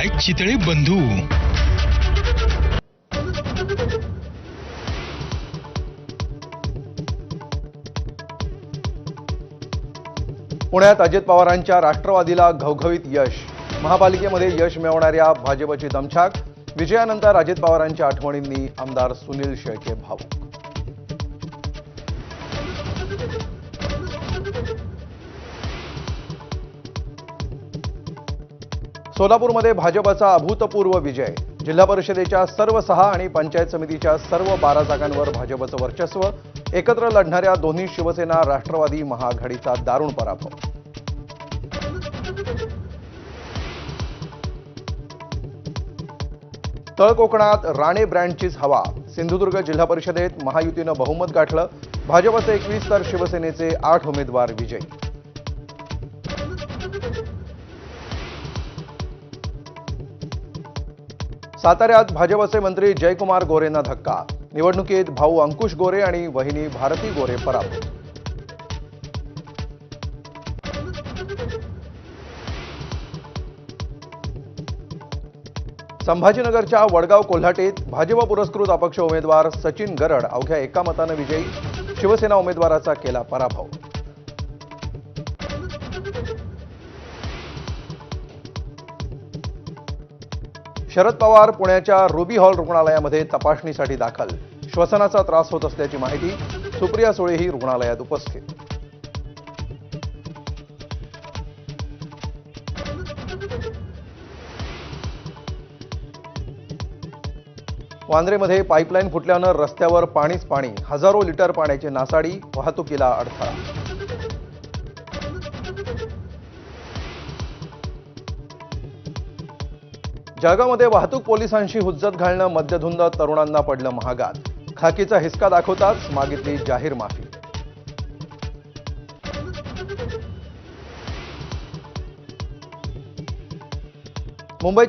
Bye Chitale बंधू. पुण्यात अजित पवारांच्या राष्ट्रवादीला घवघवीत यश. महापालिकेमध्ये यश मिळवणाऱ्या भाजपची दमछाक. विजयानंतर अजित पवारांच्या आठवणींनी आमदार सुनील शेळके भावुक. सोलापूरमध्ये भाजपचा अभूतपूर्व विजय. जिल्हा परिषदेच्या सर्व 6 आणि पंचायत समितीच्या सर्व 12 जागांवर भाजपचं वर्चस्व. एकत्र लढणाऱ्या दोन्ही शिवसेना राष्ट्रवादी महाआघाडीचा दारुण पराभव. तळ कोकणात राणे ब्रँडचीच हवा. सिंधुदुर्ग जिल्हा परिषदेत महायुतीनं बहुमत गाठलं. भाजपचे 21 तर शिवसेनेचे 8 उमेदवार विजयी. साताऱ्यात भाजपचे मंत्री जयकुमार गोरेंना धक्का. निवडणुकीत भाऊ अंकुश गोरे आणि वहिनी भारती गोरे पराभूत. संभाजीनगरच्या वडगाव कोल्हाटीत भाजप पुरस्कृत अपक्ष उमेदवार सचिन गरड अवघ्या एका मतानं विजयी. शिवसेना उमेदवाराचा केला पराभव. शरद पवार पुण्याच्या रुबी हॉल रुग्णालयामध्ये तपासणीसाठी दाखल. श्वसनाचा त्रास होत असल्याची माहिती. सुप्रिया सुळेही रुग्णालयात उपस्थित. वांद्रेमध्ये पाईपलाईन फुटल्यानं रस्त्यावर पाणीच पाणी. हजारो लिटर पाण्याची नासाडी. वाहतुकीला अडथळा. जळगावमध्ये वाहतूक पोलिसांशी हुज्जत घालणं मद्यधुंद तरुणांना पडलं महागात. खाकीचा हिसका दाखवताच मागितली जाहीर माफी. मुंबई